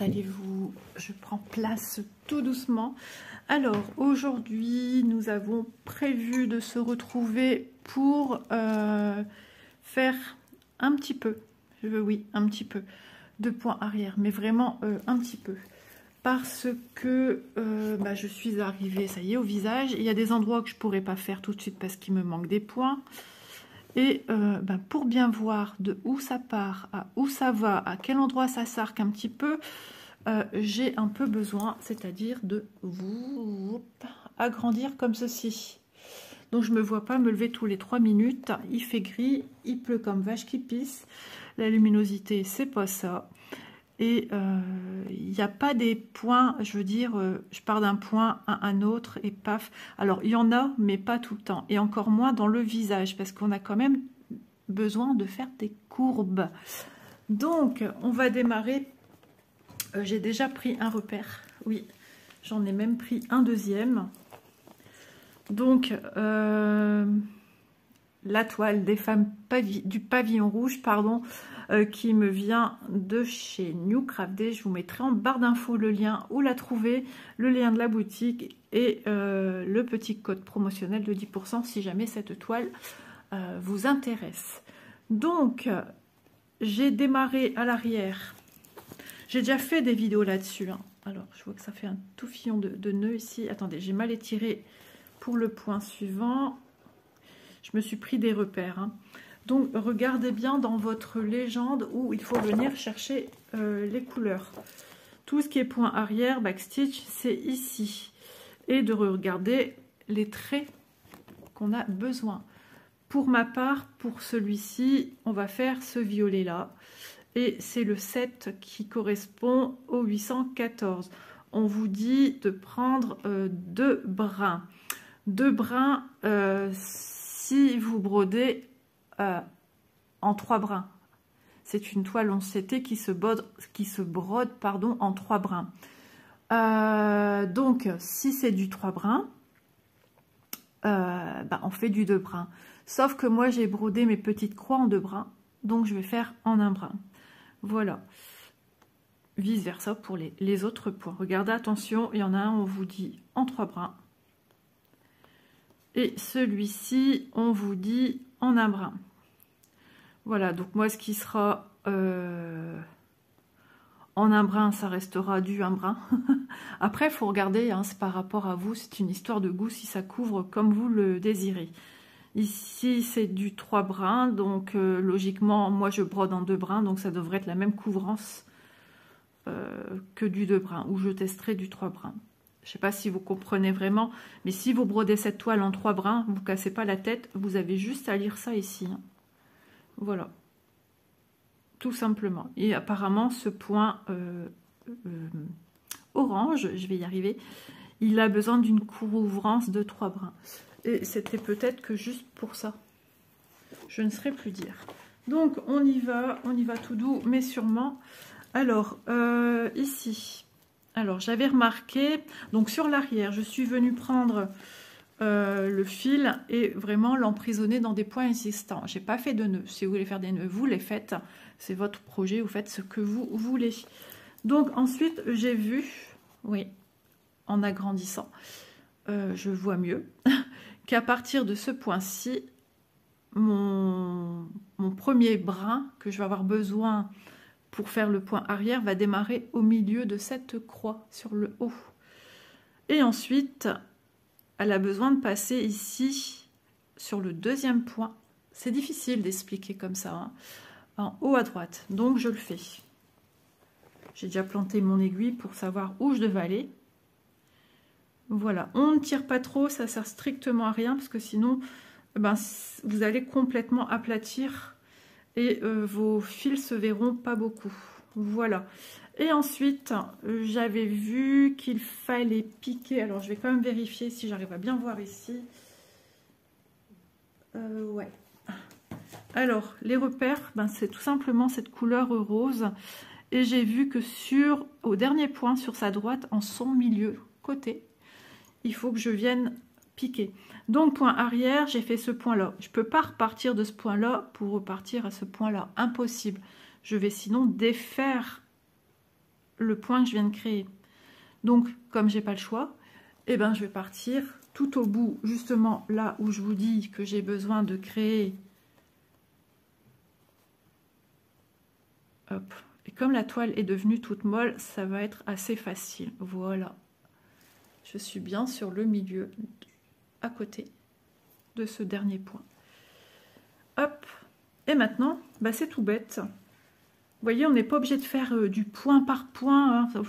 allez-vous? Je prends place tout doucement. Alors, aujourd'hui, nous avons prévu de se retrouver pour faire un petit peu, un petit peu de points arrière, mais vraiment un petit peu. Parce que je suis arrivée, ça y est, au visage. Il y a des endroits que je ne pourrais pas faire tout de suite parce qu'il me manque des points. Et pour bien voir de où ça part, à où ça va, à quel endroit ça s'arc un petit peu, j'ai un peu besoin, c'est-à-dire de agrandir comme ceci. Donc je ne me vois pas me lever tous les 3 minutes. Il fait gris, il pleut comme vache qui pisse. La luminosité, c'est pas ça. Et il n'y a pas des points, je veux dire, je pars d'un point à un autre et paf. Alors, il y en a, mais pas tout le temps. Et encore moins dans le visage, parce qu'on a quand même besoin de faire des courbes. Donc, on va démarrer. J'ai déjà pris un repère. Oui, j'en ai même pris un deuxième. Donc, la toile des femmes du pavillon rouge, pardon, qui me vient de chez New Crafté. Je vous mettrai en barre d'infos le lien où la trouver, le lien de la boutique et le petit code promotionnel de 10% si jamais cette toile vous intéresse. Donc, j'ai démarré à l'arrière. J'ai déjà fait des vidéos là-dessus. Hein. Alors, je vois que ça fait un tout fillon de nœuds ici. Attendez, j'ai mal étiré pour le point suivant. Je me suis pris des repères. Hein. Donc, regardez bien dans votre légende où il faut venir chercher les couleurs. Tout ce qui est point arrière, backstitch, c'est ici. Et de regarder les traits qu'on a besoin. Pour ma part, pour celui-ci, on va faire ce violet-là. Et c'est le 7 qui correspond au 814. On vous dit de prendre 2 brins. 2 brins, si vous brodez en 3 brins. C'est une toile 11CT qui se brode en 3 brins. Donc, si c'est du 3 brins, on fait du 2 brins. Sauf que moi, j'ai brodé mes petites croix en 2 brins. Donc, je vais faire en 1 brin. Voilà. Vice versa pour les autres points. Regardez, attention, il y en a un, on vous dit en 3 brins. Et celui-ci, on vous dit en 1 brin. Voilà, donc moi, ce qui sera en 1 brin, ça restera du 1 brin. Après, il faut regarder, hein, c'est par rapport à vous, c'est une histoire de goût, si ça couvre comme vous le désirez. Ici, c'est du 3 brins, donc logiquement, moi, je brode en 2 brins, donc ça devrait être la même couvrance que du 2 brins, ou je testerai du 3 brins. Je ne sais pas si vous comprenez vraiment, mais si vous brodez cette toile en 3 brins, vous ne cassez pas la tête, vous avez juste à lire ça ici. Hein. Voilà. Tout simplement. Et apparemment, ce point orange, je vais y arriver, il a besoin d'une couvrance de 3 brins. Et c'était peut-être que juste pour ça. Je ne saurais plus dire. Donc, on y va tout doux, mais sûrement. Alors, ici... Alors, j'avais remarqué, donc sur l'arrière, je suis venue prendre le fil et vraiment l'emprisonner dans des points existants. Je n'ai pas fait de nœuds. Si vous voulez faire des nœuds, vous les faites. C'est votre projet, vous faites ce que vous voulez. Donc, ensuite, j'ai vu, oui, en agrandissant, je vois mieux, qu'à partir de ce point-ci, mon premier brin que je vais avoir besoin pour faire le point arrière va démarrer au milieu de cette croix sur le haut. Et ensuite, elle a besoin de passer ici sur le deuxième point. C'est difficile d'expliquer comme ça, hein, en haut à droite. Donc, je le fais. J'ai déjà planté mon aiguille pour savoir où je devais aller. Voilà, on ne tire pas trop, ça sert strictement à rien parce que sinon, vous allez complètement aplatir et vos fils se verront pas beaucoup. Voilà. Et ensuite, j'avais vu qu'il fallait piquer. Alors, je vais quand même vérifier si j'arrive à bien voir ici. Ouais. Alors, les repères, c'est tout simplement cette couleur rose. Et j'ai vu que au dernier point, sur sa droite, en son milieu, côté, il faut que je vienne piquer. Donc, point arrière, j'ai fait ce point-là. Je ne peux pas repartir de ce point-là pour repartir à ce point-là. Impossible. Je vais sinon défaire le point que je viens de créer. Donc, comme j'ai pas le choix, eh ben, je vais partir tout au bout, justement là où je vous dis que j'ai besoin de créer. Hop. Et comme la toile est devenue toute molle, ça va être assez facile. Voilà. Je suis bien sur le milieu, à côté de ce dernier point. Hop. Et maintenant, bah, c'est tout bête. Vous voyez, on n'est pas obligé de faire du point par point. Hein.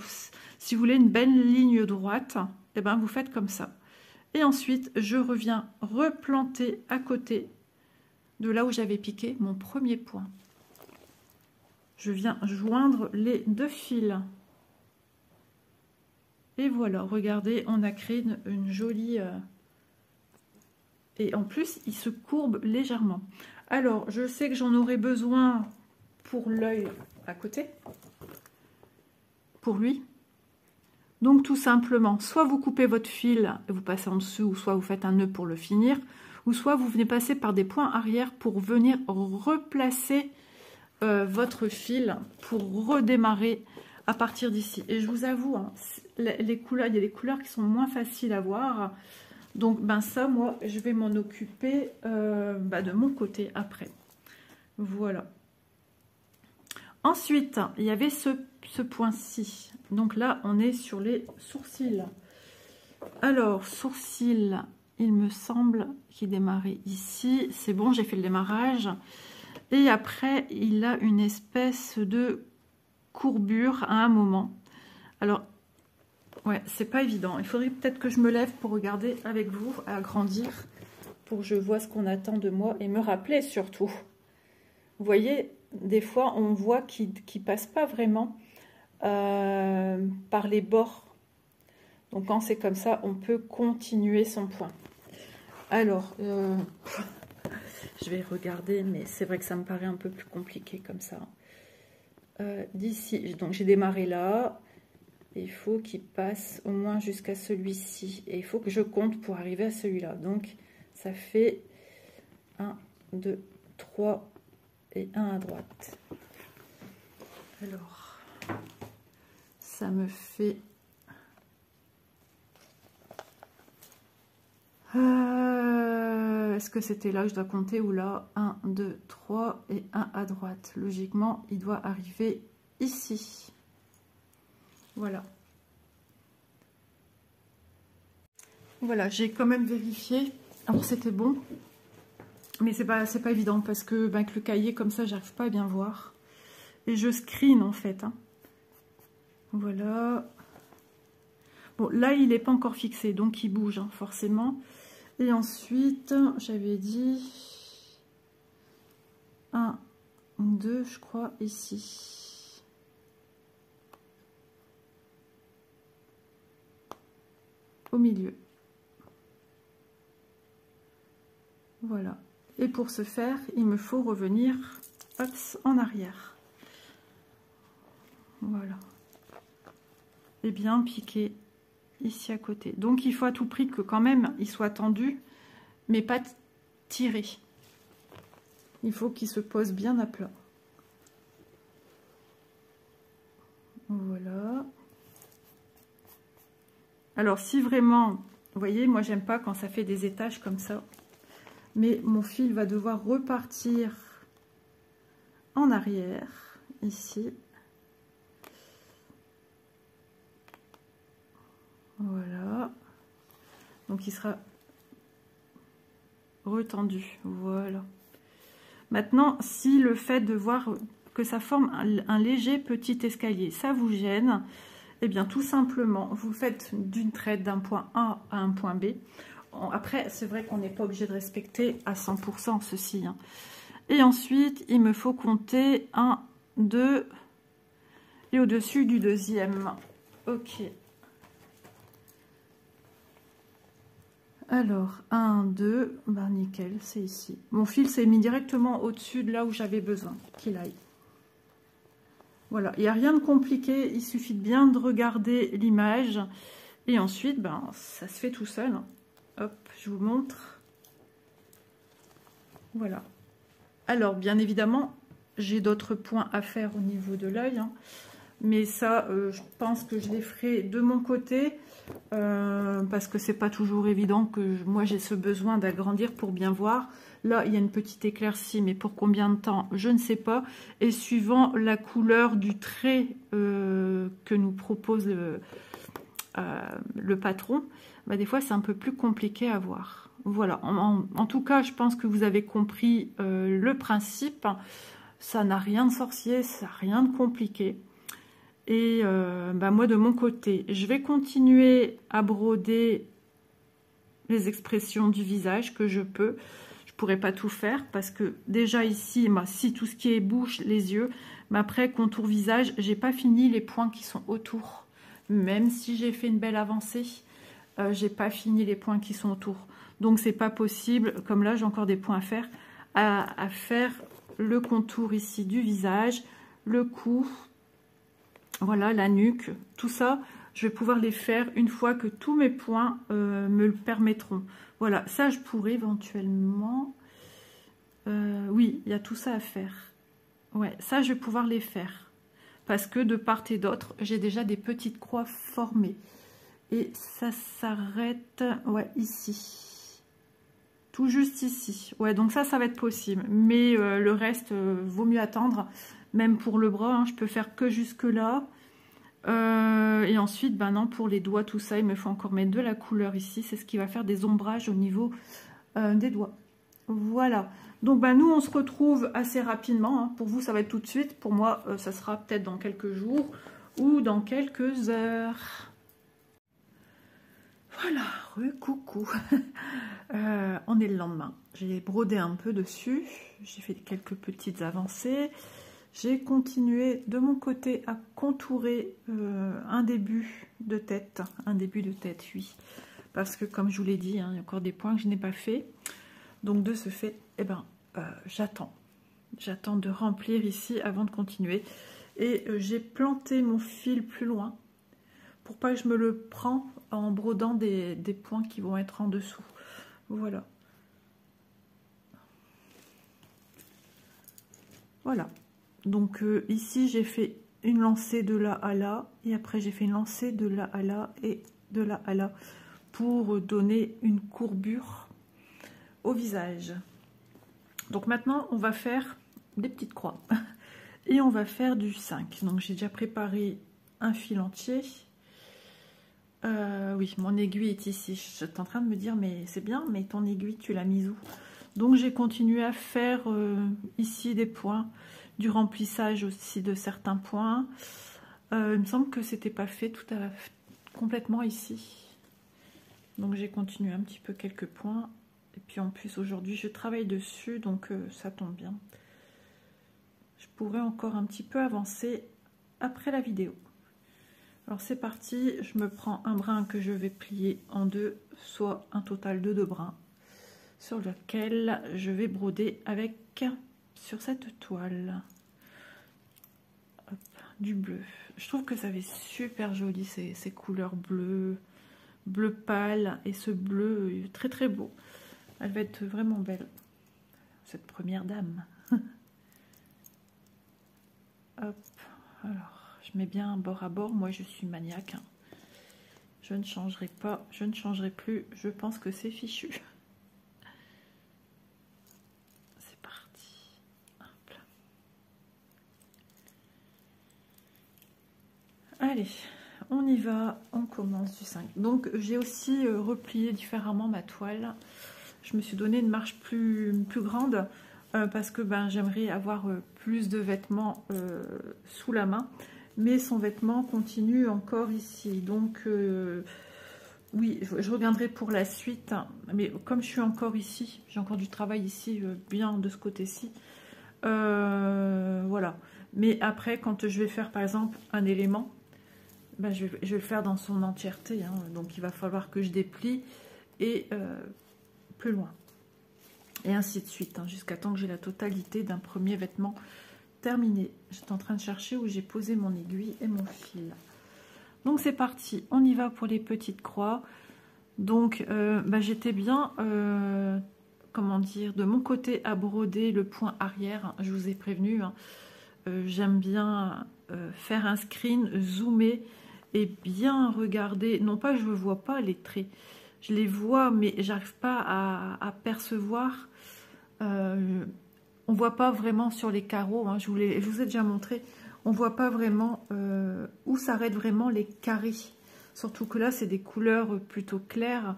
Si vous voulez une belle ligne droite, eh ben, vous faites comme ça. Et ensuite, je reviens replanter à côté de là où j'avais piqué mon premier point. Je viens joindre les deux fils. Et voilà, regardez, on a créé une jolie... Et en plus, il se courbe légèrement. Alors, je sais que j'en aurai besoin pour l'œil à côté. Pour lui. Donc, tout simplement, soit vous coupez votre fil et vous passez en dessous, ou soit vous faites un nœud pour le finir, ou soit vous venez passer par des points arrière pour venir replacer votre fil pour redémarrer à partir d'ici. Et je vous avoue, hein, les couleurs, il y a des couleurs qui sont moins faciles à voir. Donc, ben ça, moi, je vais m'en occuper de mon côté après. Voilà. Ensuite, il y avait ce point-ci. Donc là, on est sur les sourcils. Alors, sourcils, il me semble qu'il démarrait ici. C'est bon, j'ai fait le démarrage. Et après, il a une espèce de courbure à un moment. Alors, ouais, c'est pas évident. Il faudrait peut-être que je me lève pour regarder avec vous, agrandir, pour que je vois ce qu'on attend de moi et me rappeler surtout. Vous voyez, des fois, on voit qu'il ne passe pas vraiment par les bords. Donc, quand c'est comme ça, on peut continuer son point. Alors, je vais regarder, mais c'est vrai que ça me paraît un peu plus compliqué comme ça. D'ici, donc j'ai démarré là. Il faut qu'il passe au moins jusqu'à celui-ci. Et il faut que je compte pour arriver à celui-là. Donc, ça fait 1, 2, 3 et 1 à droite. Alors, ça me fait... Est-ce que c'était là que je dois compter ou là? 1, 2, 3 et 1 à droite. Logiquement, il doit arriver ici. Voilà. Voilà, j'ai quand même vérifié. Alors, c'était bon. Mais c'est pas évident parce que avec le cahier comme ça, j'arrive pas à bien voir. Et je screen en fait. Hein. Voilà. Bon, là, il n'est pas encore fixé, donc il bouge hein, forcément. Et ensuite, j'avais dit 1, 2, je crois, ici. Au milieu. Voilà. Et pour ce faire, il me faut revenir hop, en arrière. Voilà. Et bien piquer ici à côté. Donc il faut à tout prix que quand même il soit tendu, mais pas tiré. Il faut qu'il se pose bien à plat. Voilà. Alors si vraiment, vous voyez, moi j'aime pas quand ça fait des étages comme ça. Mais mon fil va devoir repartir en arrière, ici. Voilà. Donc il sera retendu. Voilà. Maintenant, si le fait de voir que ça forme un léger petit escalier, ça vous gêne, eh bien tout simplement, vous faites d'une traite d'un point A à un point B. Après, c'est vrai qu'on n'est pas obligé de respecter à 100% ceci. Hein. Et ensuite, il me faut compter 1, 2 et au-dessus du deuxième. Ok. Alors, 1, 2, ben nickel, c'est ici. Mon fil s'est mis directement au-dessus de là où j'avais besoin qu'il aille. Voilà, il n'y a rien de compliqué, il suffit de bien de regarder l'image. Et ensuite, ben, ça se fait tout seul. Hop, je vous montre. Voilà. Alors, bien évidemment, j'ai d'autres points à faire au niveau de l'œil. Hein. mais ça, je pense que je les ferai de mon côté, parce que c'est pas toujours évident que moi j'ai ce besoin d'agrandir pour bien voir. Là, il y a une petite éclaircie, mais pour combien de temps, je ne sais pas. Et suivant la couleur du trait que nous propose le patron, bah, des fois c'est un peu plus compliqué à voir. Voilà, en tout cas, je pense que vous avez compris le principe. Ça n'a rien de sorcier, ça n'a rien de compliqué. Et bah, moi, de mon côté, je vais continuer à broder les expressions du visage que je peux. Je ne pourrais pas tout faire parce que déjà ici, bah, si tout ce qui est bouche, les yeux, mais après, contour visage, j'ai pas fini les points qui sont autour. Même si j'ai fait une belle avancée, j'ai pas fini les points qui sont autour. Donc, c'est pas possible, comme là, j'ai encore des points à faire, à faire le contour ici du visage, le cou, voilà, la nuque, tout ça, je vais pouvoir les faire une fois que tous mes points me le permettront. Voilà, ça je pourrais éventuellement... oui, il y a tout ça à faire. Ouais, ça je vais pouvoir les faire. Parce que de part et d'autre, j'ai déjà des petites croix formées. Et ça s'arrête, ouais, ici. Tout juste ici. Ouais, donc ça va être possible. Mais le reste, vaut mieux attendre. Même pour le bras, hein, je peux faire que jusque là. Et ensuite, ben non, pour les doigts, tout ça, il me faut encore mettre de la couleur ici. C'est ce qui va faire des ombrages au niveau des doigts. Voilà. Donc, ben, nous, on se retrouve assez rapidement. Hein. Pour vous, ça va être tout de suite. Pour moi, ça sera peut-être dans quelques jours ou dans quelques heures. Voilà, coucou. On est le lendemain. J'ai brodé un peu dessus. J'ai fait quelques petites avancées. J'ai continué de mon côté à contourer un début de tête. Un début de tête, oui. Parce que comme je vous l'ai dit, hein, il y a encore des points que je n'ai pas fait. Donc de ce fait, eh ben, j'attends. J'attends de remplir ici avant de continuer. Et j'ai planté mon fil plus loin pour pas que je me le prends en brodant des points qui vont être en dessous. Voilà. Voilà. Donc ici, j'ai fait une lancée de là à là. Et après, j'ai fait une lancée de là à là et de là à là pour donner une courbure au visage. Donc maintenant, on va faire des petites croix. Et on va faire du 5. Donc j'ai déjà préparé un fil entier. Oui, mon aiguille est ici. Je suis en train de me dire, mais c'est bien, mais ton aiguille, tu l'as mise où? Donc j'ai continué à faire ici des points, du remplissage aussi de certains points. Il me semble que c'était pas fait complètement ici. Donc j'ai continué un petit peu quelques points. Et puis en plus aujourd'hui je travaille dessus, donc ça tombe bien. Je pourrais encore un petit peu avancer après la vidéo. Alors c'est parti, je me prends un brin que je vais plier en deux, soit un total de 2 brins, sur lequel je vais broder avec, sur cette toile, hop, du bleu. Je trouve que ça fait super joli ces couleurs bleues, bleu pâle, et ce bleu très très beau. Elle va être vraiment belle, cette première dame. Hop, alors. Je mets bien bord à bord, moi je suis maniaque. Hein. Je ne changerai pas, je ne changerai plus, je pense que c'est fichu. C'est parti. Hop là. Allez, on y va, on commence du 5. Donc j'ai aussi replié différemment ma toile. Je me suis donné une marge plus grande parce que ben, j'aimerais avoir plus de vêtements sous la main. Mais son vêtement continue encore ici. Donc, oui, je reviendrai pour la suite. Mais comme je suis encore ici, j'ai encore du travail ici, bien de ce côté-ci. Voilà. Mais après, quand je vais faire, par exemple, un élément, ben, je vais le faire dans son entièreté. Hein. Donc, il va falloir que je déplie et plus loin. Et ainsi de suite, hein, jusqu'à temps que j'ai la totalité d'un premier vêtement terminé. J'étais en train de chercher où j'ai posé mon aiguille et mon fil. Donc c'est parti, on y va pour les petites croix. Donc bah, j'étais bien, comment dire, de mon côté à broder le point arrière. Je vous ai prévenu, hein. j'aime bien faire un screen, zoomer et bien regarder. Non pas, je ne vois pas les traits. Je les vois, mais j'arrive pas à percevoir. On voit pas vraiment sur les carreaux. Hein, je vous ai déjà montré. On voit pas vraiment où s'arrêtent vraiment les carrés. Surtout que là, c'est des couleurs plutôt claires.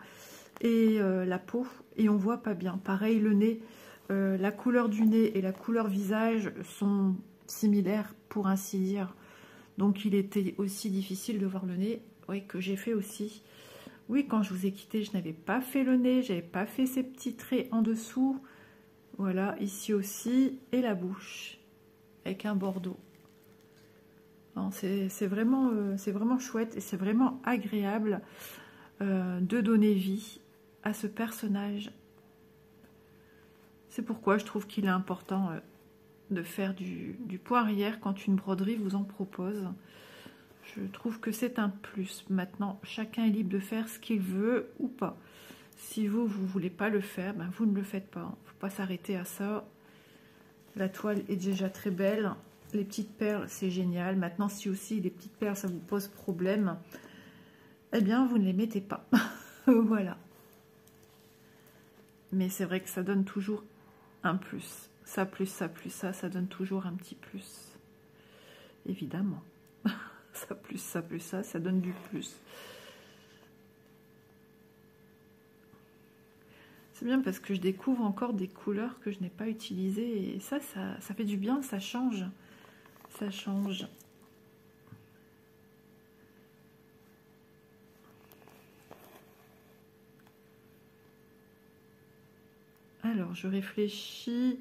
Et la peau. Et on voit pas bien. Pareil, le nez. La couleur du nez et la couleur visage sont similaires, pour ainsi dire. Donc, il était aussi difficile de voir le nez. Oui, que j'ai fait aussi. Oui, quand je vous ai quitté, je n'avais pas fait le nez, j'avais pas fait ces petits traits en dessous. Voilà, ici aussi, et la bouche, avec un bordeaux. C'est vraiment chouette et c'est vraiment agréable de donner vie à ce personnage. C'est pourquoi je trouve qu'il est important de faire du point arrière quand une broderie vous en propose. Je trouve que c'est un plus. Maintenant, chacun est libre de faire ce qu'il veut ou pas. Si vous ne voulez pas le faire, ben vous ne le faites pas. Il ne faut pas s'arrêter à ça. La toile est déjà très belle. Les petites perles, c'est génial. Maintenant, si aussi les petites perles, ça vous pose problème, eh bien, vous ne les mettez pas. Voilà. Mais c'est vrai que ça donne toujours un plus. Ça plus ça plus ça donne toujours un petit plus. Évidemment. Ça plus ça, ça donne du plus. C'est bien parce que je découvre encore des couleurs que je n'ai pas utilisées. Et ça fait du bien, ça change. Ça change. Alors, je réfléchis.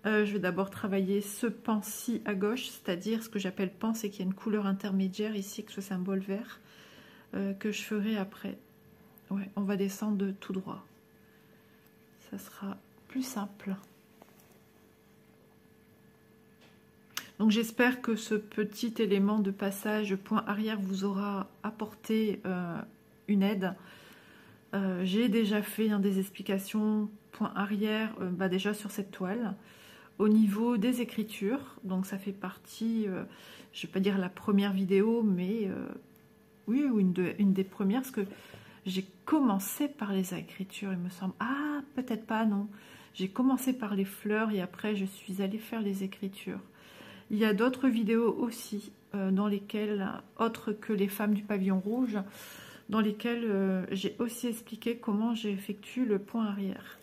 Je vais d'abord travailler ce pan-ci à gauche, c'est-à-dire ce que j'appelle pan, c'est qu'il y a une couleur intermédiaire ici, que ce symbole vert, que je ferai après. Ouais, on va descendre tout droit. Ça sera plus simple. Donc j'espère que ce petit élément de passage point arrière vous aura apporté une aide. J'ai déjà fait des explications point arrière déjà sur cette toile. Au niveau des écritures, donc ça fait partie, je ne vais pas dire la première vidéo, mais oui, une des premières, parce que j'ai commencé par les écritures, il me semble. Ah, peut-être pas, non. J'ai commencé par les fleurs et après je suis allée faire les écritures. Il y a d'autres vidéos aussi, dans lesquelles, autres que les femmes du pavillon rouge, dans lesquelles j'ai aussi expliqué comment j'effectue le point arrière.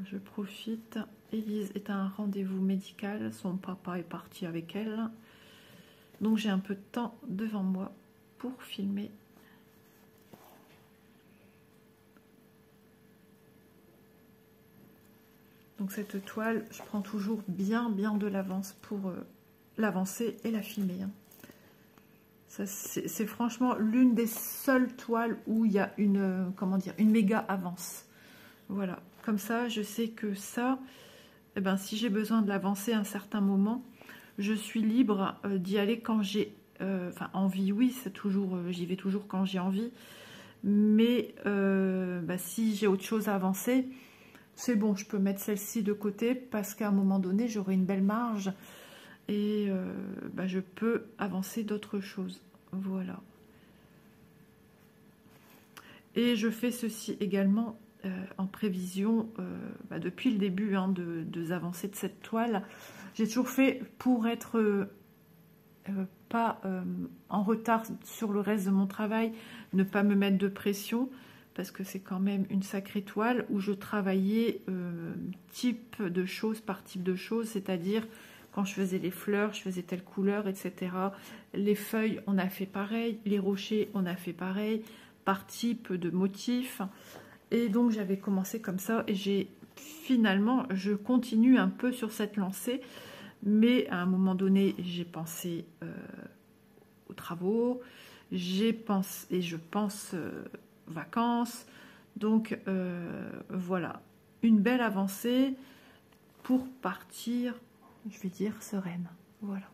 Je profite. Élise est à un rendez-vous médical. Son papa est parti avec elle. Donc j'ai un peu de temps devant moi pour filmer. Donc cette toile, je prends toujours bien de l'avance pour l'avancer et la filmer. C'est franchement l'une des seules toiles où il y a une, comment dire, une méga avance. Voilà. Comme ça, je sais que ça, eh ben, si j'ai besoin de l'avancer à un certain moment, je suis libre d'y aller quand j'ai envie. Oui, c'est toujours, j'y vais toujours quand j'ai envie. Mais si j'ai autre chose à avancer, c'est bon, je peux mettre celle-ci de côté parce qu'à un moment donné, j'aurai une belle marge et je peux avancer d'autres choses. Voilà. Et je fais ceci également en prévision depuis le début de avancées de cette toile. J'ai toujours fait pour être pas en retard sur le reste de mon travail, ne pas me mettre de pression, parce que c'est quand même une sacrée toile où je travaillais type de choses par type de choses, c'est-à-dire quand je faisais les fleurs, je faisais telle couleur, etc. Les feuilles, on a fait pareil, les rochers, on a fait pareil, par type de motif. Et donc j'avais commencé comme ça et finalement je continue un peu sur cette lancée, mais à un moment donné j'ai pensé aux travaux, j'ai pensé et je pense vacances, donc voilà, une belle avancée pour partir, je vais dire sereine. Voilà.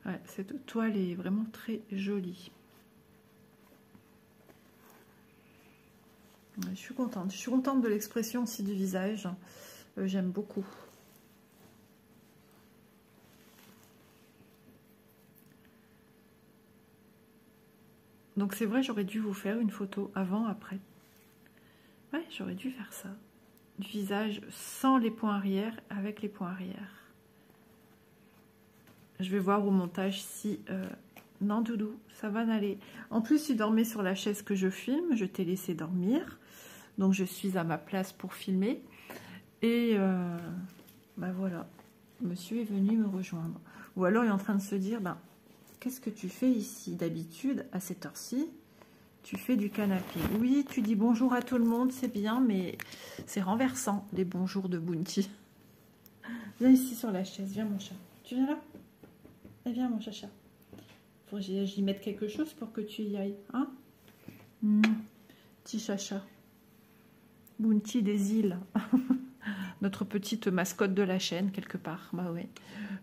Ouais, cette toile est vraiment très jolie. Ouais, je suis contente. Je suis contente de l'expression aussi du visage. J'aime beaucoup. Donc c'est vrai, j'aurais dû vous faire une photo avant, après. Ouais, j'aurais dû faire ça. Du visage sans les points arrière, avec les points arrière. Je vais voir au montage si... Non, Doudou, ça va n'aller. En plus, tu dormais sur la chaise que je filme. Je t'ai laissé dormir. Donc, je suis à ma place pour filmer. Et ben voilà, monsieur est venu me rejoindre. Ou alors, il est en train de se dire, ben, qu'est-ce que tu fais ici? D'habitude, à cette heure-ci, tu fais du canapé. Oui, tu dis bonjour à tout le monde, c'est bien, mais c'est renversant, les bonjours de Bounty. Viens ici sur la chaise, viens mon chat. Tu viens là? Et viens mon chacha. Faut que j'y mette quelque chose pour que tu y ailles, hein? Petit chacha. Bounty des îles. Notre petite mascotte de la chaîne, quelque part. Bah ouais.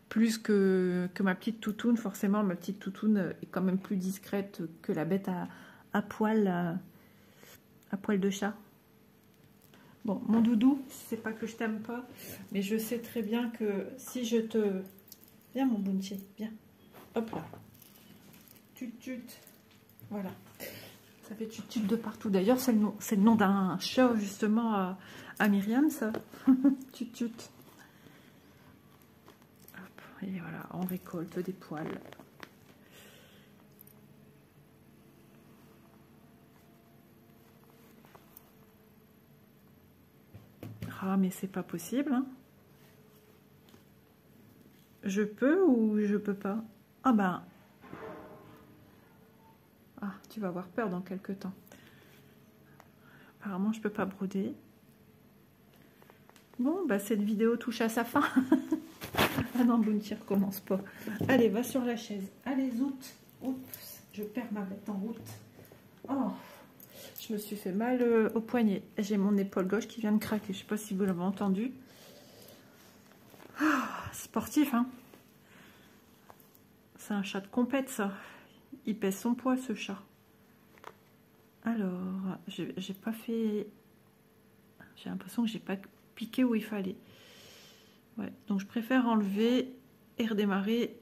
Plus que ma petite toutoune, forcément, ma petite toutoune est quand même plus discrète que la bête à poil de chat. Bon, mon doudou, c'est pas que je t'aime pas, mais je sais très bien que si je te... Viens mon Bounty, viens. Hop là. Tut-tut. Voilà. Ça fait tut-tut de partout. D'ailleurs, c'est le nom d'un chat, justement, à Myriam, ça. Tut-tut. Et voilà, on récolte des poils. Ah, mais c'est pas possible, hein. Je peux ou je peux pas? Ah ben... Ah, tu vas avoir peur dans quelques temps. Apparemment, je peux pas broder. Bon, bah cette vidéo touche à sa fin. Ah non, Bounty, recommence pas. Allez, va sur la chaise. Allez, zout. Oups, je perds ma bête en route. Oh, je me suis fait mal au poignet. J'ai mon épaule gauche qui vient de craquer. Je sais pas si vous l'avez entendu. Ah, sportif, hein. C'est un chat de compète, ça. Il pèse son poids, ce chat. Alors, j'ai pas fait... J'ai l'impression que j'ai pas piqué où il fallait. Ouais, donc je préfère enlever et redémarrer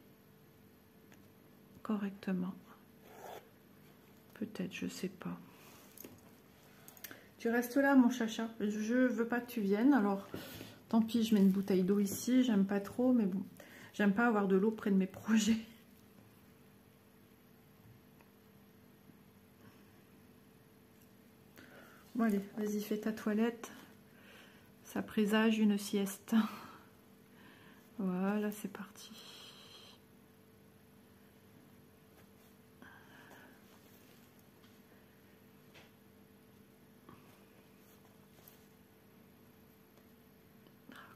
correctement. Peut-être, je sais pas. Tu restes là, mon chacha. Je veux pas que tu viennes, alors tant pis, je mets une bouteille d'eau ici. J'aime pas trop, mais bon, j'aime pas avoir de l'eau près de mes projets. Bon allez, vas-y, fais ta toilette. Ça présage une sieste. Voilà, c'est parti.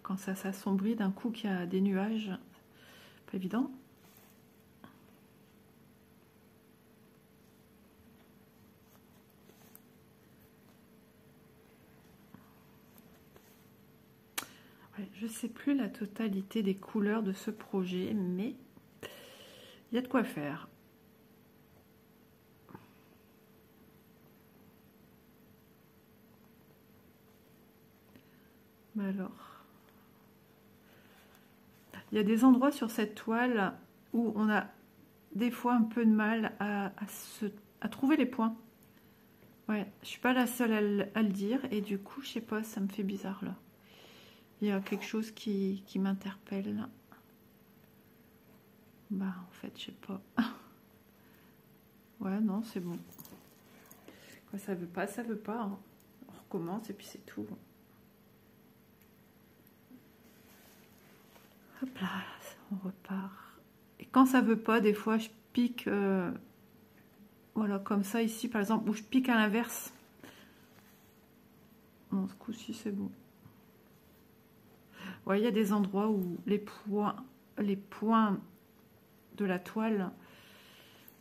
Quand ça s'assombrit d'un coup qu'il y a des nuages, pas évident. Je ne sais plus la totalité des couleurs de ce projet, mais il y a de quoi faire. Alors, il y a des endroits sur cette toile où on a des fois un peu de mal à trouver les points. Ouais, je suis pas la seule à le dire, et du coup, je sais pas, ça me fait bizarre là. Il y a quelque chose qui m'interpelle. Bah, en fait, je sais pas. Ouais, non, c'est bon. Quand ça veut pas, ça veut pas. Hein. On recommence et puis c'est tout. Hop là, on repart. Et quand ça veut pas, des fois, je pique... voilà, comme ça, ici, par exemple, où je pique à l'inverse. Bon, ce coup-ci, c'est bon. Ouais, il y a des endroits où les points de la toile,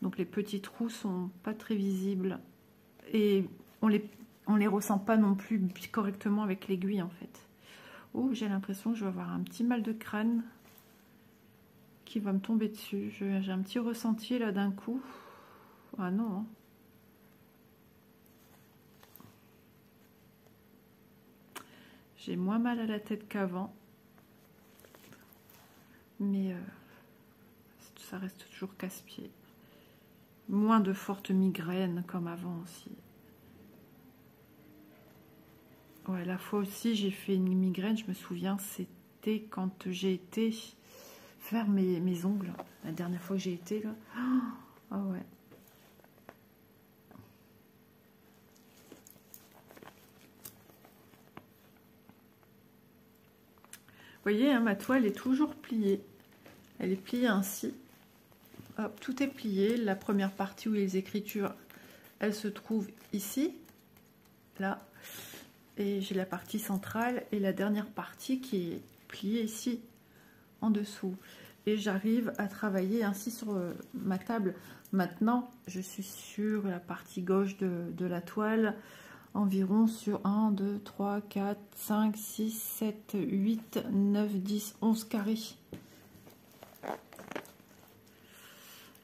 donc les petits trous, sont pas très visibles. Et on les ressent pas non plus correctement avec l'aiguille, en fait. Oh, j'ai l'impression que je vais avoir un petit mal de crâne qui va me tomber dessus. J'ai un petit ressenti là d'un coup. Ah non, hein. J'ai moins mal à la tête qu'avant. Mais ça reste toujours casse-pied. Moins de fortes migraines comme avant aussi. Ouais, la fois aussi, j'ai fait une migraine, je me souviens, c'était quand j'ai été faire mes ongles. La dernière fois que j'ai été là. Ah ouais. Vous voyez, hein, ma toile est toujours pliée. Elle est pliée ainsi. Hop, tout est plié. La première partie où il y a les écritures, elle se trouve ici, là. Et j'ai la partie centrale et la dernière partie qui est pliée ici, en dessous. Et j'arrive à travailler ainsi sur ma table. Maintenant, je suis sur la partie gauche de la toile, environ sur 1, 2, 3, 4, 5, 6, 7, 8, 9, 10, 11 carrés.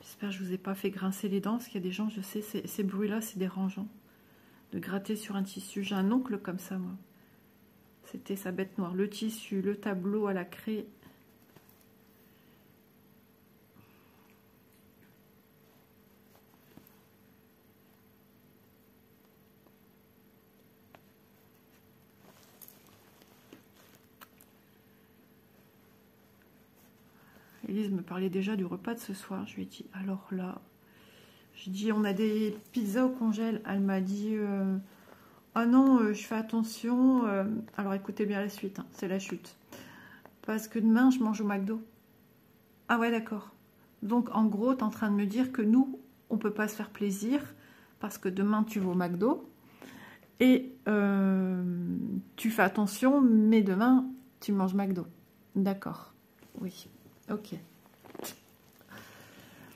J'espère que je ne vous ai pas fait grincer les dents, parce qu'il y a des gens, je sais, ces bruits-là, c'est dérangeant. De gratter sur un tissu. J'ai un oncle comme ça, moi. C'était sa bête noire. Le tissu, le tableau à la craie. Élise me parlait déjà du repas de ce soir. Je lui ai dit, alors là, j'ai dit, on a des pizzas au congèle. Elle m'a dit, ah non, je fais attention. Alors écoutez bien la suite, hein, c'est la chute. Parce que demain, je mange au McDo. Ah ouais, d'accord. Donc en gros, tu es en train de me dire que nous, on peut pas se faire plaisir parce que demain, tu vas au McDo. Et tu fais attention, mais demain, tu manges McDo. D'accord. Oui. Ok.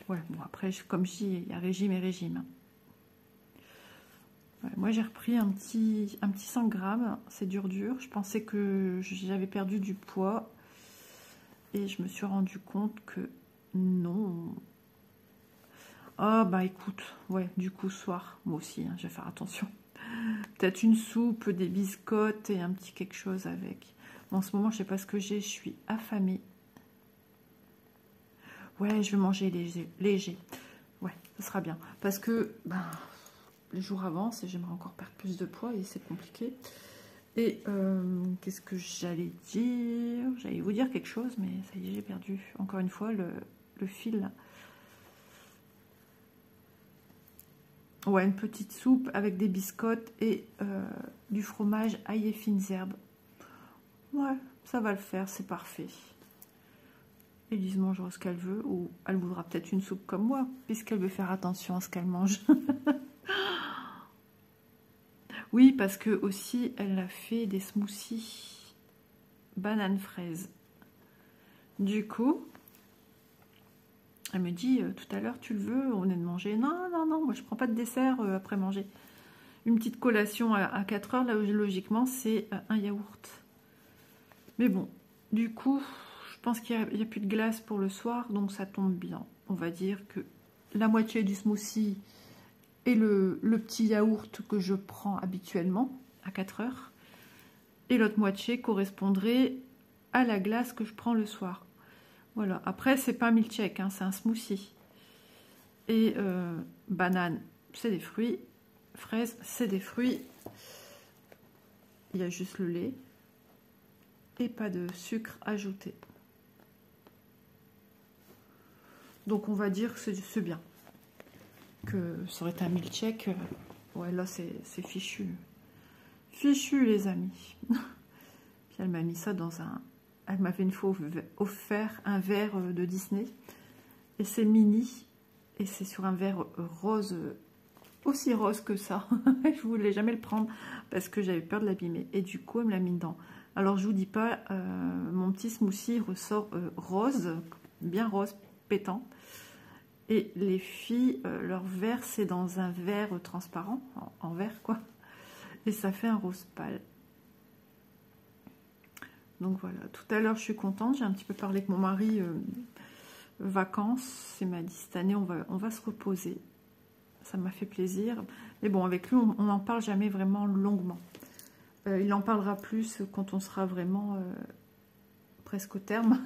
Ouais, bon, après, comme je dis, il y a régime et régime. Ouais, moi, j'ai repris un petit 100 grammes. C'est dur. Je pensais que j'avais perdu du poids. Et je me suis rendu compte que non. Ah, bah écoute, ouais, du coup, ce soir, moi aussi, hein, je vais faire attention. Peut-être une soupe, des biscottes et un petit quelque chose avec. En ce moment, je sais pas ce que j'ai, je suis affamée. Ouais, je vais manger léger. Ouais, ça sera bien. Parce que ben, les jours avancent et j'aimerais encore perdre plus de poids et c'est compliqué. Et qu'est-ce que j'allais dire? J'allais vous dire quelque chose, mais ça y est, j'ai perdu encore une fois le fil. Ouais, une petite soupe avec des biscottes et du fromage ail et fines herbes. Ouais, ça va le faire, c'est parfait. Élise mangera ce qu'elle veut, ou elle voudra peut-être une soupe comme moi, puisqu'elle veut faire attention à ce qu'elle mange. Oui, parce que aussi, elle a fait des smoothies banane-fraise. Du coup, elle me dit, tout à l'heure, tu le veux, on est de manger. Non, non, non, moi je prends pas de dessert après manger. Une petite collation à 4 heures, là, logiquement, c'est un yaourt. Mais bon, du coup, je pense qu'il n'y a plus de glace pour le soir, donc ça tombe bien. On va dire que la moitié du smoothie et le petit yaourt que je prends habituellement à 4 heures, et l'autre moitié correspondrait à la glace que je prends le soir. Voilà, après, c'est pas un milkshake, hein, c'est un smoothie. Et banane, c'est des fruits. Fraises, c'est des fruits. Il y a juste le lait. Et pas de sucre ajouté. Donc on va dire que c'est bien. Que ça aurait été un milkshake. Ouais, là c'est fichu. Fichu les amis. Puis elle m'a mis ça dans un... Elle m'avait une fois offert un verre de Disney. Et c'est mini. Et c'est sur un verre rose, aussi rose que ça. Je voulais jamais le prendre parce que j'avais peur de l'abîmer. Et du coup elle me l'a mis dedans. Alors je vous dis pas, mon petit smoothie ressort rose, bien rose, pétant. Et les filles, leur verre, c'est dans un verre transparent, en verre quoi. Et ça fait un rose pâle. Donc voilà, tout à l'heure je suis contente, j'ai un petit peu parlé avec mon mari vacances. Il m'a dit cette année on va se reposer. Ça m'a fait plaisir. Mais bon, avec lui, on n'en parle jamais vraiment longuement. Il en parlera plus quand on sera vraiment presque au terme.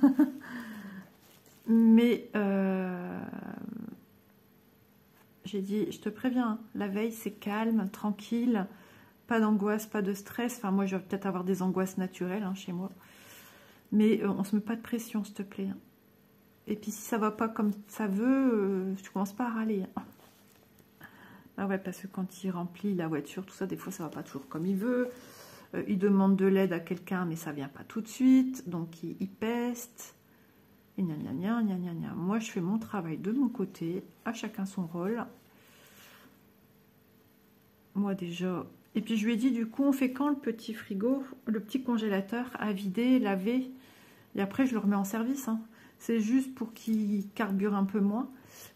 Mais j'ai dit, je te préviens, la veille c'est calme, tranquille, pas d'angoisse, pas de stress. Enfin, moi je vais peut-être avoir des angoisses naturelles chez moi. Mais on se met pas de pression, s'il te plaît. Et puis si ça va pas comme ça veut, tu commences pas à râler. Ah ouais, parce que quand il remplit la voiture, tout ça, des fois ça va pas toujours comme il veut. Il demande de l'aide à quelqu'un, mais ça vient pas tout de suite. Donc il peste. Et gna gna gna gna gna gna. Moi je fais mon travail de mon côté, à chacun son rôle. Moi déjà. Et puis je lui ai dit, du coup, on fait quand le petit frigo, le petit congélateur à vider, laver. Et après je le remets en service. C'est juste pour qu'il carbure un peu moins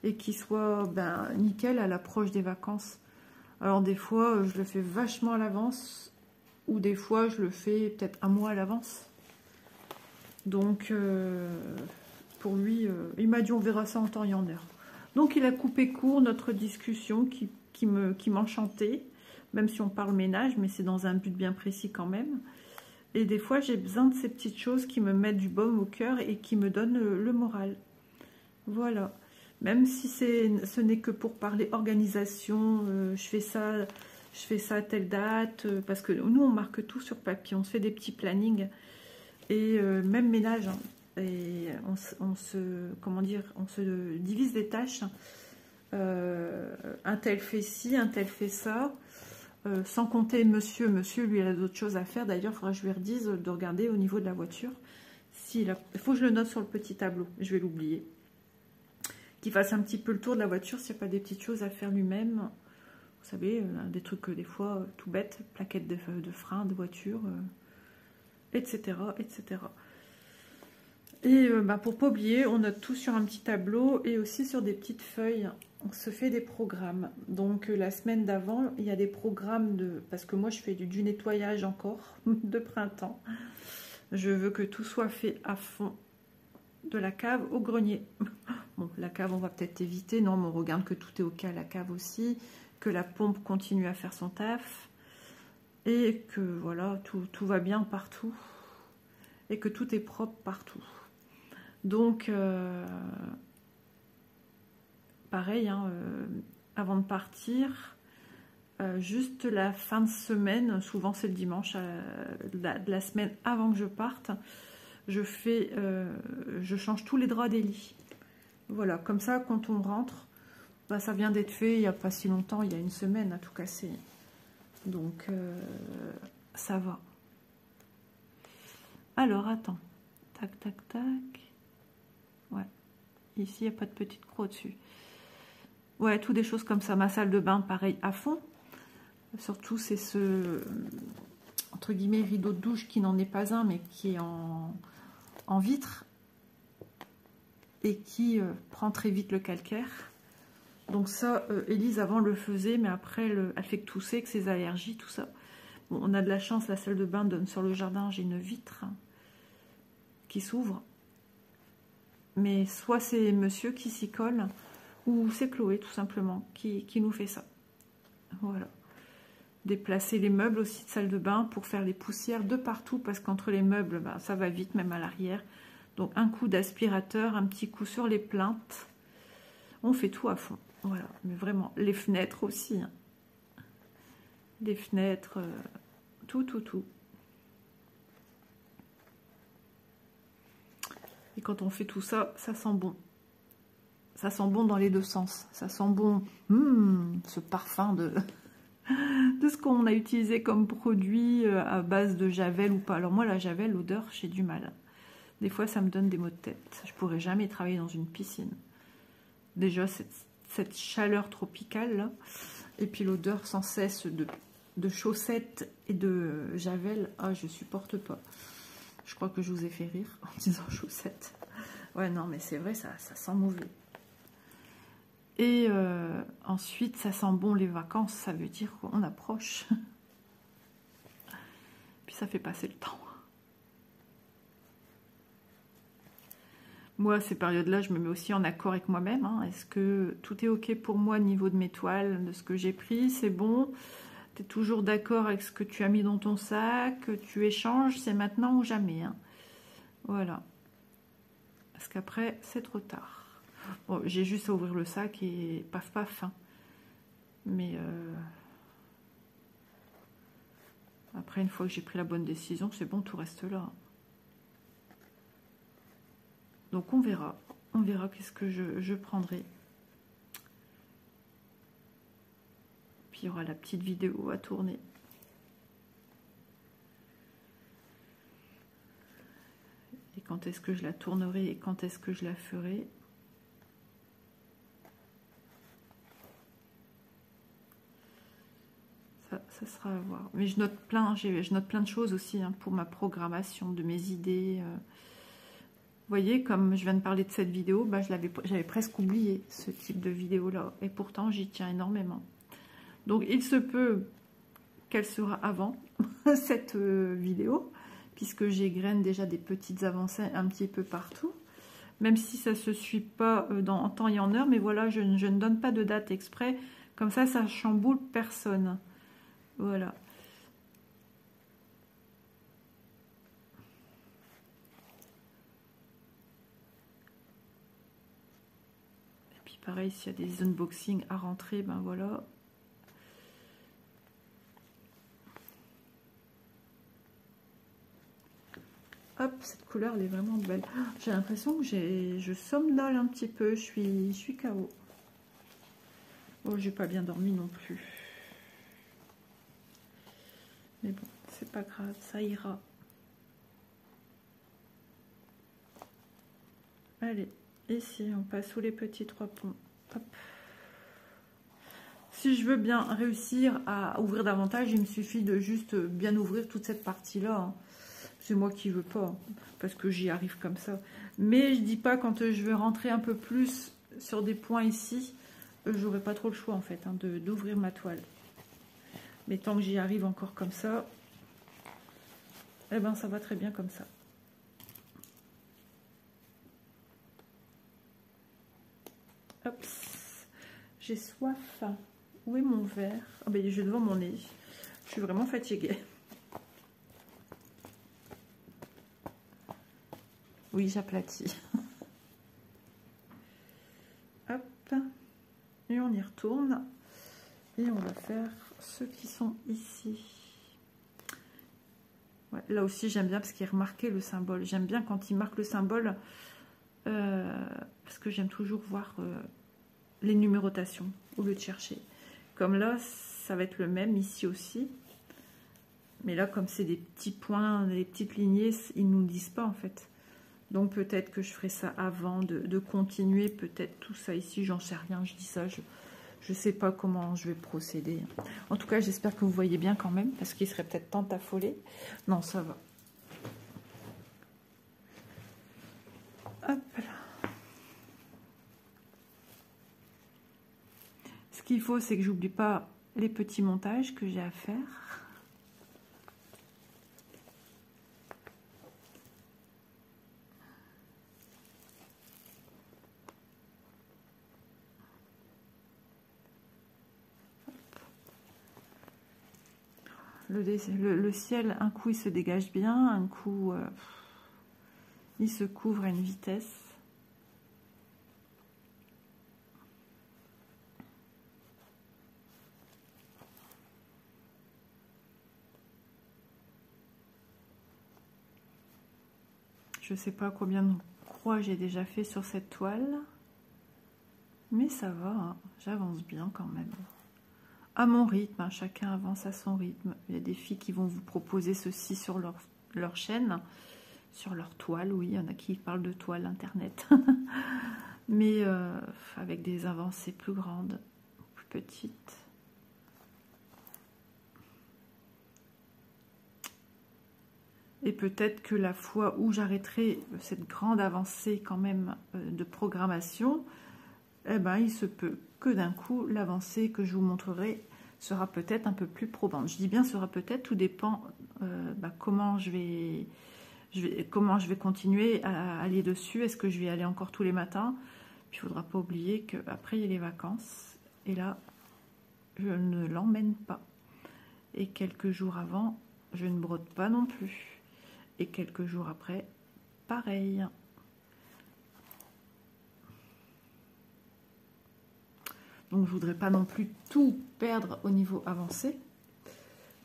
et qu'il soit nickel à l'approche des vacances. Alors des fois je le fais vachement à l'avance, ou des fois je le fais peut-être un mois à l'avance. Donc pour lui, il m'a dit on verra ça en temps et en heure. Donc il a coupé court notre discussion qui m'enchantait, même si on parle ménage, mais c'est dans un but bien précis quand même. Et des fois j'ai besoin de ces petites choses qui me mettent du baume au cœur et qui me donnent le moral. Voilà. Même si ce n'est que pour parler organisation, je fais ça à telle date, parce que nous on marque tout sur papier, on se fait des petits plannings, et même ménage, et on se divise des tâches, un tel fait ci, un tel fait ça, sans compter monsieur lui il a d'autres choses à faire. D'ailleurs il faudra que je lui redise de regarder au niveau de la voiture, il faut que je le note sur le petit tableau, je vais l'oublier. Qu'il fasse un petit peu le tour de la voiture s'il n'y a pas des petites choses à faire lui-même. Vous savez, des trucs des fois tout bêtes, plaquettes de frein de voiture, etc. etc. Et pour pas oublier, on note tout sur un petit tableau et aussi sur des petites feuilles. On se fait des programmes. Donc la semaine d'avant, il y a des programmes parce que moi je fais du nettoyage encore de printemps. Je veux que tout soit fait à fond. De la cave au grenier. Bon, la cave, on va peut-être éviter. Non, mais on regarde que tout est OK à la cave aussi. Que la pompe continue à faire son taf. Et que, voilà, tout va bien partout. Et que tout est propre partout. Donc, pareil, avant de partir, juste la fin de semaine, souvent c'est le dimanche de la semaine avant que je parte, je change tous les draps des lits. Voilà, comme ça, quand on rentre, ça vient d'être fait il n'y a pas si longtemps, il y a une semaine à tout casser. Donc, ça va. Alors, attends. Tac, tac, tac. Ouais. Ici, il n'y a pas de petite croix dessus. Ouais, tout des choses comme ça. Ma salle de bain, pareil, à fond. Surtout, c'est ce, entre guillemets, rideau de douche qui n'en est pas un, mais qui est en vitre et qui prend très vite le calcaire. Donc ça, Élise avant le faisait, mais après elle fait que tousser, que ses allergies, tout ça. Bon, on a de la chance, la salle de bain donne sur le jardin, j'ai une vitre qui s'ouvre. Mais soit c'est monsieur qui s'y colle, ou c'est Chloé tout simplement qui nous fait ça. Voilà. Déplacer les meubles aussi de salle de bain pour faire les poussières de partout, parce qu'entre les meubles, ça va vite, même à l'arrière. Donc un coup d'aspirateur, un petit coup sur les plaintes. On fait tout à fond. Voilà, mais vraiment, les fenêtres aussi. Les fenêtres, tout. Et quand on fait tout ça, ça sent bon. Ça sent bon dans les deux sens. Ça sent bon, ce parfum de ce qu'on a utilisé comme produit à base de javel ou pas. Alors moi, la javel, l'odeur, j'ai du mal. Des fois, ça me donne des maux de tête. Je pourrais jamais travailler dans une piscine. Déjà, cette chaleur tropicale, là. Et puis l'odeur sans cesse de chaussettes et de javel. Ah, je supporte pas. Je crois que je vous ai fait rire en disant chaussettes. Ouais, non, mais c'est vrai, ça sent mauvais. Et ensuite, ça sent bon les vacances. Ça veut dire qu'on approche. Puis ça fait passer le temps. Moi, ces périodes-là, je me mets aussi en accord avec moi-même. Hein. Est-ce que tout est OK pour moi au niveau de mes toiles, de ce que j'ai pris? C'est bon? Tu es toujours d'accord avec ce que tu as mis dans ton sac? Tu échanges? C'est maintenant ou jamais. Hein. Voilà. Parce qu'après, c'est trop tard. Bon, j'ai juste à ouvrir le sac et paf paf. Hein. Mais après, une fois que j'ai pris la bonne décision, c'est bon, tout reste là. Donc on verra qu'est-ce que je prendrai. Puis il y aura la petite vidéo à tourner. Et quand est-ce que je la tournerai et quand est-ce que je la ferai. Ça sera à voir. Mais je note plein de choses aussi hein, pour ma programmation, de mes idées. Vous voyez, comme je viens de parler de cette vidéo, bah, j'avais presque oublié ce type de vidéo-là. Et pourtant, j'y tiens énormément. Donc, il se peut qu'elle sera avant cette vidéo, puisque j'égrène déjà des petites avancées un petit peu partout. Même si ça ne se suit pas en temps et en heure. Mais voilà, je ne donne pas de date exprès. Comme ça chamboule personne. Voilà. Et puis pareil, s'il y a des unboxings à rentrer, ben voilà. Hop, cette couleur, elle est vraiment belle. J'ai l'impression que je somnole un petit peu. Je suis KO. Oh, j'ai pas bien dormi non plus. Mais bon, c'est pas grave, ça ira. Allez, ici, on passe sous les petits 3 ponts. Hop. Si je veux bien réussir à ouvrir davantage, il me suffit de juste bien ouvrir toute cette partie-là. Hein. C'est moi qui veux pas, hein, parce que j'y arrive comme ça. Mais je dis pas quand je veux rentrer un peu plus sur des points ici, j'aurai pas trop le choix en fait hein, d'ouvrir ma toile. Mais tant que j'y arrive encore comme ça, eh ben ça va très bien comme ça. Hop, j'ai soif. Où est mon verre? Ah ben je vais devant mon nez. Je suis vraiment fatiguée. Oui, j'aplatis. Hop, et on y retourne. Et on va faire ceux qui sont ici. Ouais, là aussi, j'aime bien parce qu'il est remarqué le symbole. J'aime bien quand il marque le symbole parce que j'aime toujours voir les numérotations ou le chercher. Comme là, ça va être le même ici aussi. Mais là, comme c'est des petits points, des petites lignées, ils ne nous disent pas en fait. Donc peut-être que je ferai ça avant de continuer. Peut-être tout ça ici, j'en sais rien. Je dis ça, je ne sais pas comment je vais procéder. En tout cas, j'espère que vous voyez bien quand même, parce qu'il serait peut-être temps d'affoler. Non, ça va. Hop là. Ce qu'il faut, c'est que j'oublie pas les petits montages que j'ai à faire. Le ciel, un coup il se dégage bien, un coup il se couvre à une vitesse. Je ne sais pas combien de croix j'ai déjà fait sur cette toile, mais ça va, hein, j'avance bien quand même. À mon rythme, hein, chacun avance à son rythme. Il y a des filles qui vont vous proposer ceci sur leur chaîne, sur leur toile, oui, il y en a qui parlent de toile internet. Mais avec des avancées plus grandes, plus petites. Et peut-être que la fois où j'arrêterai cette grande avancée quand même de programmation, eh ben, il se peut que d'un coup, l'avancée que je vous montrerai sera peut-être un peu plus probante. Je dis bien sera peut-être, tout dépend comment je comment je vais continuer à aller dessus. Est-ce que je vais y aller encore tous les matins? Puis il ne faudra pas oublier qu'après il y a les vacances. Et là, je ne l'emmène pas. Et quelques jours avant, je ne brode pas non plus. Et quelques jours après, pareil. Donc je voudrais pas non plus tout perdre au niveau avancé.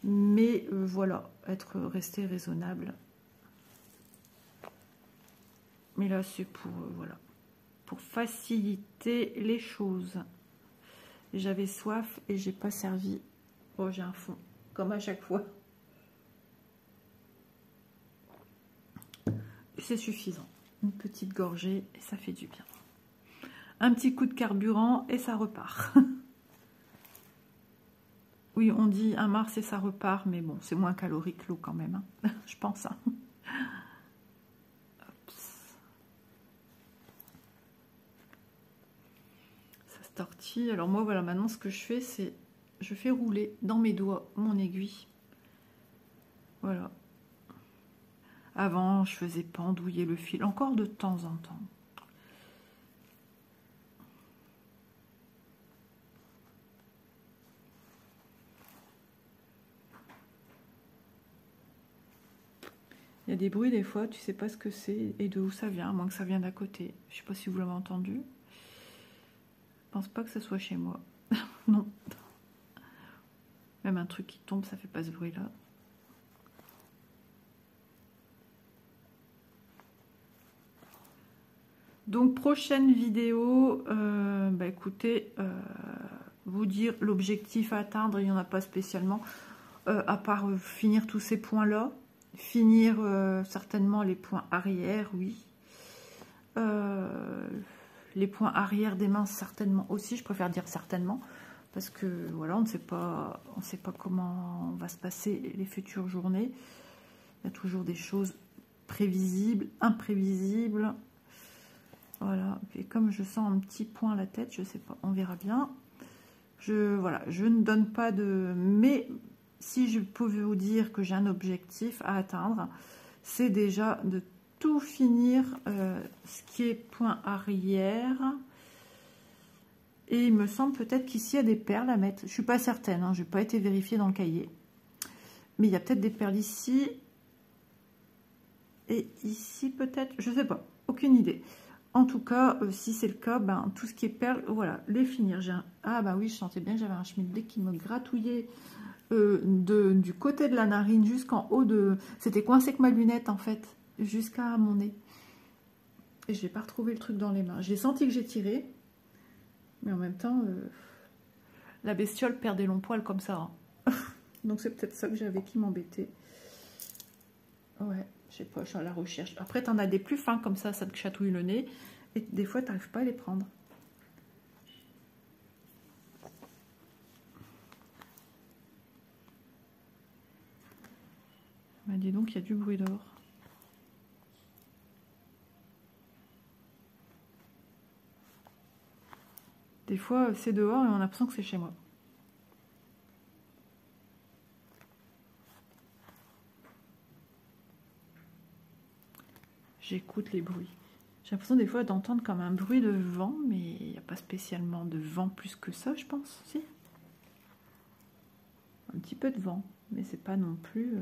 Mais voilà, rester raisonnable. Mais là, c'est pour, voilà, pour faciliter les choses. J'avais soif et j'ai pas servi. Oh, j'ai un fond, comme à chaque fois. C'est suffisant. Une petite gorgée et ça fait du bien. Un petit coup de carburant et ça repart. Oui, on dit un mars et ça repart, mais bon, c'est moins calorique l'eau quand même, hein, je pense. Hein. Ça se tortille. Alors moi, voilà, maintenant ce que je fais, c'est je fais rouler dans mes doigts mon aiguille. Voilà. Avant, je faisais pendouiller le fil, encore de temps en temps. Il y a des bruits des fois, tu sais pas ce que c'est et de où ça vient, à moins que ça vienne d'à côté. Je sais pas si vous l'avez entendu. Je pense pas que ça soit chez moi. Non. Même un truc qui tombe, ça fait pas ce bruit-là. Donc prochaine vidéo, bah écoutez, vous dire l'objectif à atteindre, il n'y en a pas spécialement, à part finir tous ces points-là. Finir certainement les points arrière, oui. Les points arrière des mains, certainement aussi. Je préfère dire certainement, parce que voilà, on ne sait pas comment va se passer les futures journées. Il y a toujours des choses prévisibles, imprévisibles. Voilà. Et comme je sens un petit point à la tête, je sais pas, on verra bien. Voilà, je ne donne pas de... Mais si je pouvais vous dire que j'ai un objectif à atteindre, c'est déjà de tout finir, ce qui est point arrière. Et il me semble peut-être qu'ici, il y a des perles à mettre. Je ne suis pas certaine, hein, je n'ai pas été vérifiée dans le cahier. Mais il y a peut-être des perles ici. Et ici, peut-être, je ne sais pas, aucune idée. En tout cas, si c'est le cas, ben, tout ce qui est perles, voilà, les finir. Ah bah oui, je sentais bien, j'avais un schmilblick qui me gratouillait du côté de la narine jusqu'en haut de... C'était coincé que ma lunette en fait, jusqu'à mon nez. Et je n'ai pas retrouvé le truc dans les mains. J'ai senti que j'ai tiré, mais en même temps, la bestiole perd des longs poils comme ça. Hein. Donc c'est peut-être ça que j'avais qui m'embêtait. Ouais, je sais pas, je suis à la recherche. Après, tu en as des plus fins comme ça te chatouille le nez. Et des fois, tu n'arrives pas à les prendre. Bah, dis donc, il y a du bruit dehors. Des fois, c'est dehors et on a l'impression que c'est chez moi. J'écoute les bruits. J'ai l'impression des fois d'entendre comme un bruit de vent, mais il n'y a pas spécialement de vent plus que ça, je pense. Si. Un petit peu de vent, mais c'est pas non plus...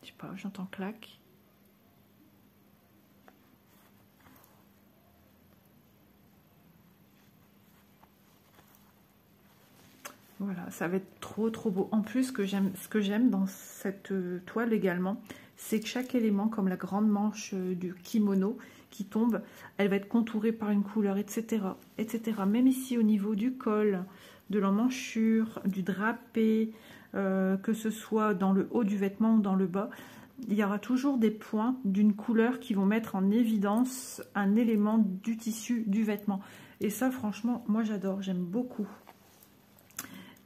je sais pas, j'entends claque. Voilà, ça va être trop beau. En plus, ce que j'aime dans cette toile également, c'est que chaque élément, comme la grande manche du kimono qui tombe, elle va être contourée par une couleur, etc., etc. Même ici au niveau du col, de l'emmanchure, du drapé, que ce soit dans le haut du vêtement ou dans le bas, il y aura toujours des points d'une couleur qui vont mettre en évidence un élément du tissu du vêtement. Et ça, franchement, moi j'adore, j'aime beaucoup.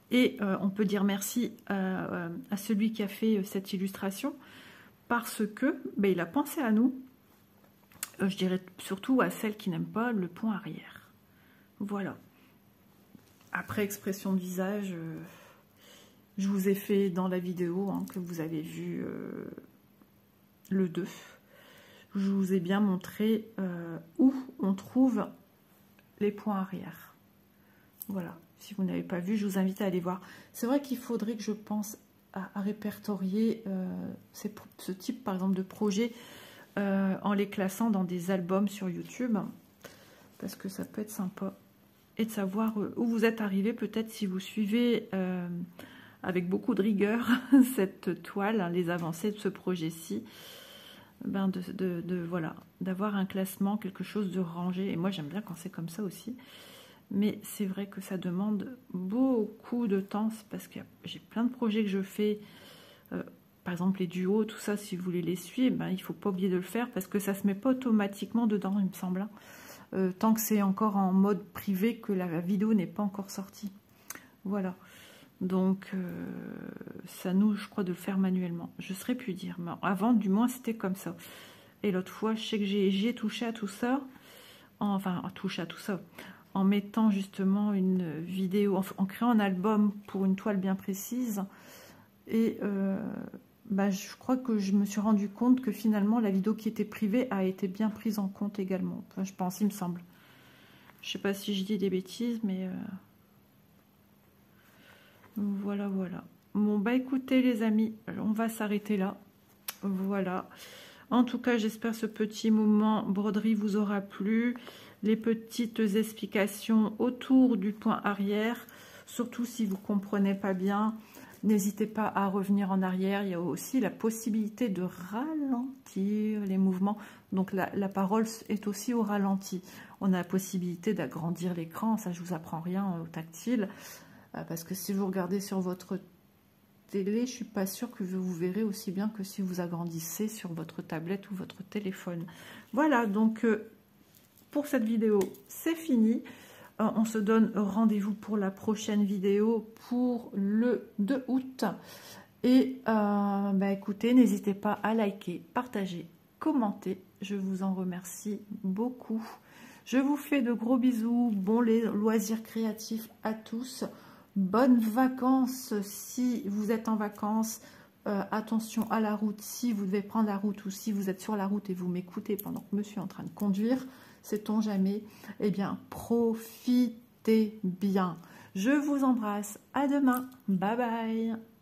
Et on peut dire merci à celui qui a fait cette illustration parce que ben, il a pensé à nous. Je dirais surtout à celles qui n'aiment pas le point arrière. Voilà. Après, expression de visage, je vous ai fait dans la vidéo hein, que vous avez vu le 2. je vous ai bien montré où on trouve les points arrière. Voilà, si vous n'avez pas vu, je vous invite à aller voir. C'est vrai qu'il faudrait que je pense à répertorier ce type, par exemple, de projet en les classant dans des albums sur YouTube, parce que ça peut être sympa. Et de savoir où vous êtes arrivé, peut-être si vous suivez avec beaucoup de rigueur cette toile, hein, les avancées de ce projet-ci, ben voilà, d'avoir un classement, quelque chose de rangé. Et moi, j'aime bien quand c'est comme ça aussi. Mais c'est vrai que ça demande beaucoup de temps, parce que j'ai plein de projets que je fais, par exemple les duos, tout ça, si vous voulez les suivre, ben, il ne faut pas oublier de le faire, parce que ça ne se met pas automatiquement dedans, il me semble, hein, tant que c'est encore en mode privé, que la vidéo n'est pas encore sortie. Voilà, donc ça nous, je crois, de le faire manuellement. Je ne saurais plus dire, mais avant, du moins, c'était comme ça. Et l'autre fois, je sais que j'ai touché à tout ça, enfin, touché à tout ça, en mettant justement une vidéo, en créant un album pour une toile bien précise. Et bah, je crois que je me suis rendu compte que finalement la vidéo qui était privée a été bien prise en compte également. Enfin, je pense, il me semble. Je sais pas si je dis des bêtises, mais voilà, voilà. Bon, bah écoutez les amis, on va s'arrêter là. Voilà. En tout cas, j'espère que ce petit moment broderie vous aura plu. Les petites explications autour du point arrière, surtout si vous ne comprenez pas bien, n'hésitez pas à revenir en arrière. Il y a aussi la possibilité de ralentir les mouvements, donc la parole est aussi au ralenti. On a la possibilité d'agrandir l'écran, ça je vous apprends rien au tactile, parce que si vous regardez sur votre télé, je suis pas sûre que vous verrez aussi bien que si vous agrandissez sur votre tablette ou votre téléphone. Voilà, donc pour cette vidéo, c'est fini. On se donne rendez-vous pour la prochaine vidéo pour le 2 août. Et bah écoutez, n'hésitez pas à liker, partager, commenter. Je vous en remercie beaucoup. Je vous fais de gros bisous. Bons loisirs créatifs à tous. Bonnes vacances si vous êtes en vacances. Attention à la route si vous devez prendre la route, ou si vous êtes sur la route et vous m'écoutez pendant que je suis en train de conduire. Sait-on jamais? Eh bien, profitez bien. Je vous embrasse. À demain. Bye bye.